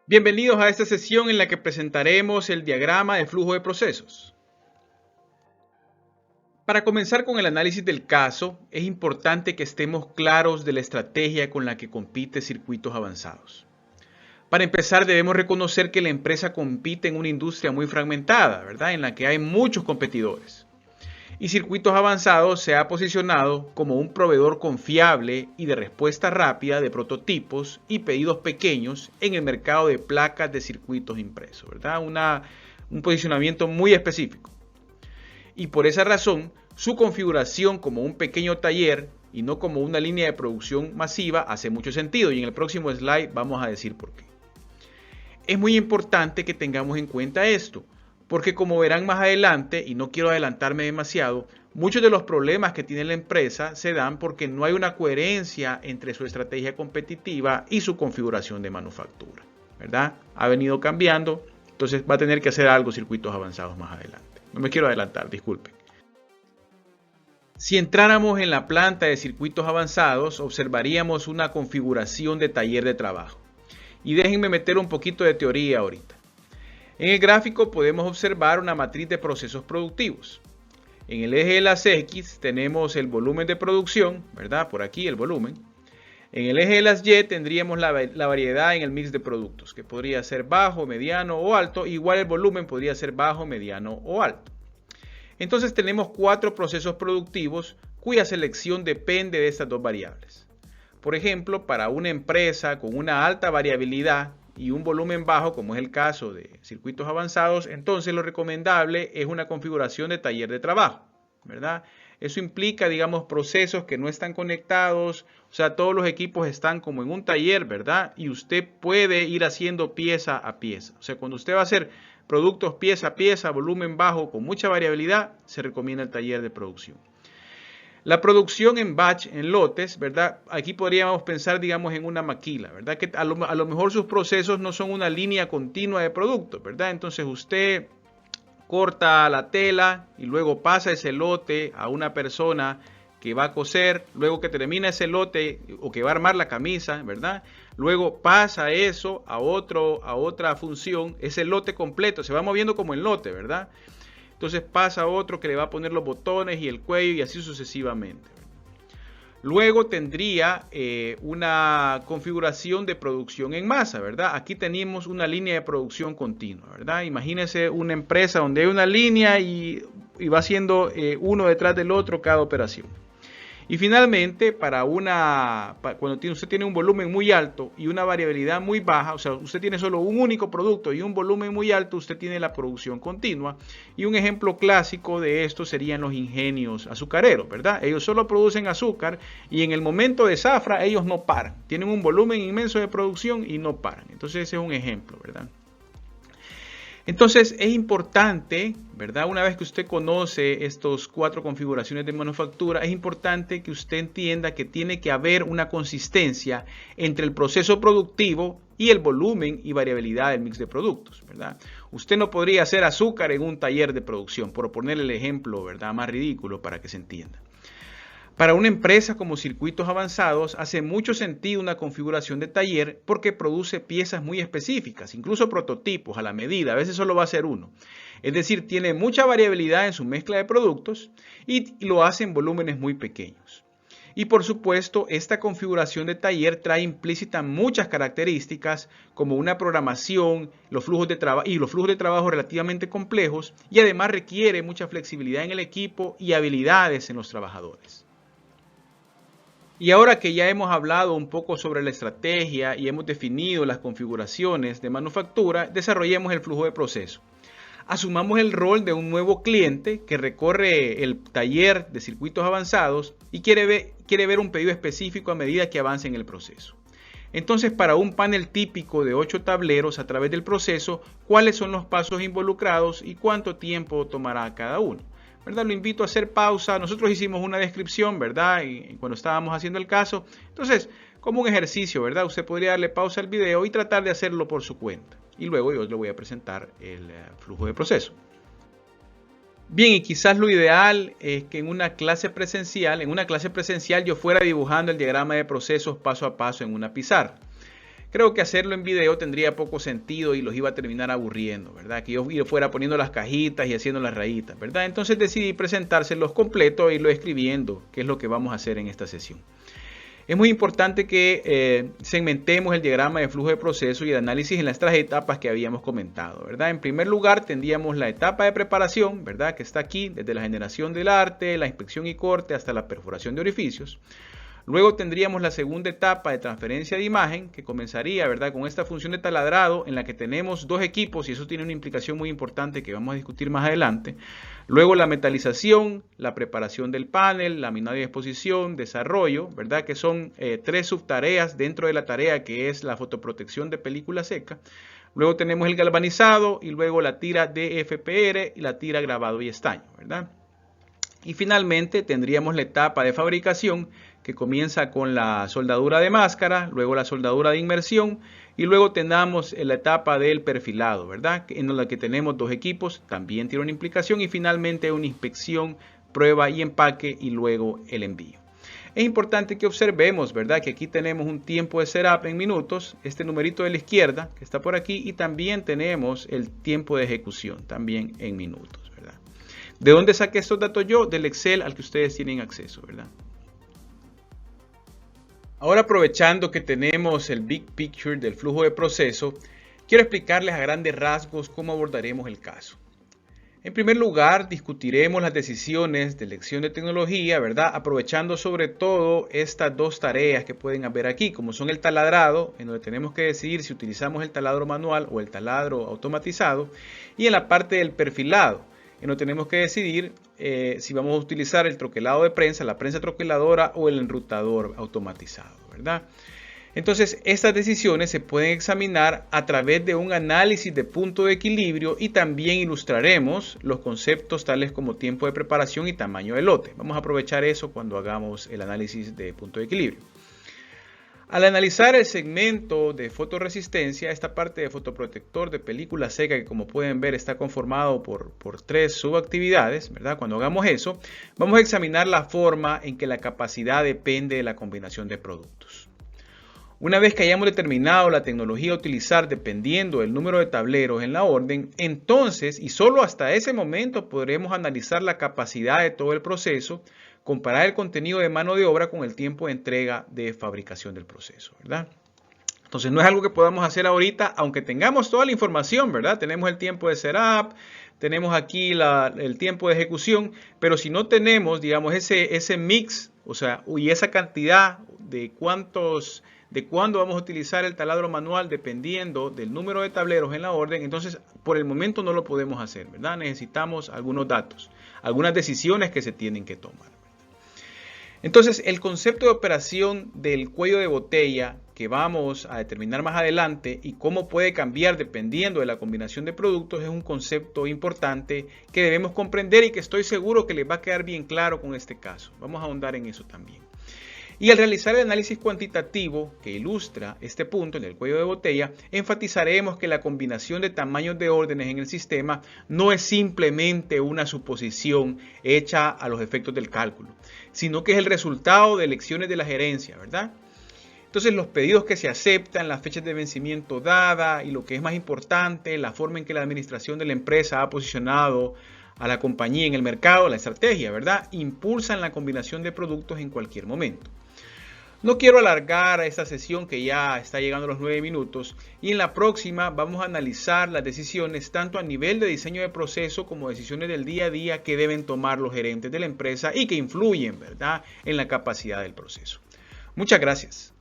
Bienvenidos a esta sesión en la que presentaremos el diagrama de flujo de procesos. Para comenzar con el análisis del caso, es importante que estemos claros de la estrategia con la que compite Circuitos Avanzados. Para empezar, debemos reconocer que la empresa compite en una industria muy fragmentada, ¿verdad? En la que hay muchos competidores. Y Circuitos Avanzados se ha posicionado como un proveedor confiable y de respuesta rápida de prototipos y pedidos pequeños en el mercado de placas de circuitos impresos, ¿verdad? Un posicionamiento muy específico. Y por esa razón, su configuración como un pequeño taller y no como una línea de producción masiva hace mucho sentido, y en el próximo slide vamos a decir por qué. Es muy importante que tengamos en cuenta esto, porque como verán más adelante, y no quiero adelantarme demasiado, muchos de los problemas que tiene la empresa se dan porque no hay una coherencia entre su estrategia competitiva y su configuración de manufactura, ¿verdad? Ha venido cambiando, entonces va a tener que hacer algo Circuitos Avanzados más adelante. No me quiero adelantar, disculpen. Si entráramos en la planta de Circuitos Avanzados, observaríamos una configuración de taller de trabajo. Y déjenme meter un poquito de teoría ahorita. En el gráfico podemos observar una matriz de procesos productivos. En el eje de las X tenemos el volumen de producción, ¿verdad? Por aquí el volumen. En el eje de las Y tendríamos la variedad en el mix de productos, que podría ser bajo, mediano o alto. Igual el volumen podría ser bajo, mediano o alto. Entonces tenemos 4 procesos productivos cuya selección depende de estas dos variables. Por ejemplo, para una empresa con una alta variabilidad y un volumen bajo, como es el caso de Circuitos Avanzados, entonces lo recomendable es una configuración de taller de trabajo, ¿verdad? Eso implica, digamos, procesos que no están conectados, o sea, todos los equipos están como en un taller, ¿verdad? Y usted puede ir haciendo pieza a pieza. O sea, cuando usted va a hacer productos pieza a pieza, volumen bajo, con mucha variabilidad, se recomienda el taller de producción. La producción en batch, en lotes, ¿verdad? Aquí podríamos pensar, digamos, en una maquila, ¿verdad? Que a lo mejor sus procesos no son una línea continua de productos, ¿verdad? Entonces usted corta la tela y luego pasa ese lote a una persona que va a coser, luego que termina ese lote o que va a armar la camisa, ¿verdad? Luego pasa eso a otra función, ese lote completo, se va moviendo como en lote, ¿verdad? Entonces pasa a otro que le va a poner los botones y el cuello y así sucesivamente. Luego tendría una configuración de producción en masa, ¿verdad? Aquí tenemos una línea de producción continua, ¿verdad? Imagínense una empresa donde hay una línea y va haciendo uno detrás del otro cada operación. Y finalmente, cuando usted tiene un volumen muy alto y una variabilidad muy baja, o sea, usted tiene solo un único producto y un volumen muy alto, usted tiene la producción continua. Y un ejemplo clásico de esto serían los ingenios azucareros, ¿verdad? Ellos solo producen azúcar y en el momento de zafra ellos no paran. Tienen un volumen inmenso de producción y no paran. Entonces ese es un ejemplo, ¿verdad? Entonces es importante, ¿verdad? Una vez que usted conoce estas 4 configuraciones de manufactura, es importante que usted entienda que tiene que haber una consistencia entre el proceso productivo y el volumen y variabilidad del mix de productos, ¿verdad? Usted no podría hacer azúcar en un taller de producción, por ponerle el ejemplo, ¿verdad? Más ridículo para que se entienda. Para una empresa como Circuitos Avanzados hace mucho sentido una configuración de taller porque produce piezas muy específicas, incluso prototipos a la medida, a veces solo va a ser uno. Es decir, tiene mucha variabilidad en su mezcla de productos y lo hace en volúmenes muy pequeños. Y por supuesto, esta configuración de taller trae implícitas muchas características como una programación, los flujos de trabajo relativamente complejos y además requiere mucha flexibilidad en el equipo y habilidades en los trabajadores. Y ahora que ya hemos hablado un poco sobre la estrategia y hemos definido las configuraciones de manufactura, desarrollemos el flujo de proceso. Asumamos el rol de un nuevo cliente que recorre el taller de Circuitos Avanzados y quiere ver un pedido específico a medida que avance en el proceso. Entonces, para un panel típico de 8 tableros a través del proceso, ¿cuáles son los pasos involucrados y cuánto tiempo tomará cada uno? ¿Verdad? Lo invito a hacer pausa. Nosotros hicimos una descripción, ¿verdad? Y cuando estábamos haciendo el caso. Entonces, como un ejercicio, ¿verdad? Usted podría darle pausa al video y tratar de hacerlo por su cuenta. Y luego yo le voy a presentar el flujo de proceso. Bien, y quizás lo ideal es que en una clase presencial yo fuera dibujando el diagrama de procesos paso a paso en una pizarra. creo que hacerlo en video tendría poco sentido y los iba a terminar aburriendo, ¿verdad? Que yo fuera poniendo las cajitas y haciendo las rayitas, ¿verdad? Entonces decidí presentárselos completo e irlo escribiendo, que es lo que vamos a hacer en esta sesión. Es muy importante que segmentemos el diagrama de flujo de proceso y el análisis en las tres etapas que habíamos comentado, ¿verdad? En primer lugar, tendríamos la etapa de preparación, ¿verdad? Que está aquí, desde la generación del arte, la inspección y corte hasta la perforación de orificios. Luego tendríamos la segunda etapa de transferencia de imagen, que comenzaría, ¿verdad?, con esta función de taladrado en la que tenemos dos equipos y eso tiene una implicación muy importante que vamos a discutir más adelante. Luego la metalización, la preparación del panel, laminado y exposición, desarrollo, ¿verdad?, que son tres subtareas dentro de la tarea que es la fotoprotección de película seca. Luego tenemos el galvanizado y luego la tira de FPR y la tira grabado y estaño, ¿verdad? Y finalmente tendríamos la etapa de fabricación que comienza con la soldadura de máscara, luego la soldadura de inmersión y luego tendremos la etapa del perfilado, ¿verdad? En la que tenemos dos equipos, también tiene una implicación y finalmente una inspección, prueba y empaque y luego el envío. Es importante que observemos, ¿verdad?, que aquí tenemos un tiempo de setup en minutos, este numerito de la izquierda que está por aquí y también tenemos el tiempo de ejecución también en minutos, ¿verdad? ¿De dónde saqué estos datos yo? Del Excel al que ustedes tienen acceso, ¿verdad? Ahora, aprovechando que tenemos el Big Picture del flujo de proceso, quiero explicarles a grandes rasgos cómo abordaremos el caso. En primer lugar, discutiremos las decisiones de elección de tecnología, ¿verdad?, aprovechando sobre todo estas dos tareas que pueden ver aquí, como son el taladrado, en donde tenemos que decidir si utilizamos el taladro manual o el taladro automatizado, y en la parte del perfilado, en donde tenemos que decidir si vamos a utilizar el troquelado de prensa, la prensa troqueladora o el enrutador automatizado, ¿verdad? Entonces, estas decisiones se pueden examinar a través de un análisis de punto de equilibrio y también ilustraremos los conceptos tales como tiempo de preparación y tamaño de lote. Vamos a aprovechar eso cuando hagamos el análisis de punto de equilibrio. Al analizar el segmento de fotoresistencia, esta parte de fotoprotector de película seca, que como pueden ver está conformado por tres subactividades, ¿verdad? Cuando hagamos eso, vamos a examinar la forma en que la capacidad depende de la combinación de productos. Una vez que hayamos determinado la tecnología a utilizar dependiendo del número de tableros en la orden, entonces y solo hasta ese momento podremos analizar la capacidad de todo el proceso, comparar el contenido de mano de obra con el tiempo de entrega de fabricación del proceso, ¿verdad? Entonces no es algo que podamos hacer ahorita, aunque tengamos toda la información, ¿verdad? Tenemos el tiempo de setup, tenemos aquí el tiempo de ejecución, pero si no tenemos, digamos, ese mix, o sea, y esa cantidad de cuándo vamos a utilizar el taladro manual dependiendo del número de tableros en la orden, entonces por el momento no lo podemos hacer, ¿verdad? Necesitamos algunos datos, algunas decisiones que se tienen que tomar. Entonces, el concepto de operación del cuello de botella que vamos a determinar más adelante y cómo puede cambiar dependiendo de la combinación de productos es un concepto importante que debemos comprender y que estoy seguro que les va a quedar bien claro con este caso. Vamos a ahondar en eso también. Y al realizar el análisis cuantitativo que ilustra este punto en el cuello de botella, enfatizaremos que la combinación de tamaños de órdenes en el sistema no es simplemente una suposición hecha a los efectos del cálculo, sino que es el resultado de elecciones de la gerencia, ¿verdad? Entonces los pedidos que se aceptan, las fechas de vencimiento dadas y lo que es más importante, la forma en que la administración de la empresa ha posicionado a la compañía en el mercado, la estrategia, ¿verdad?, impulsan la combinación de productos en cualquier momento. No quiero alargar esta sesión que ya está llegando a los 9 minutos y en la próxima vamos a analizar las decisiones tanto a nivel de diseño de proceso como decisiones del día a día que deben tomar los gerentes de la empresa y que influyen, ¿verdad?, en la capacidad del proceso. Muchas gracias.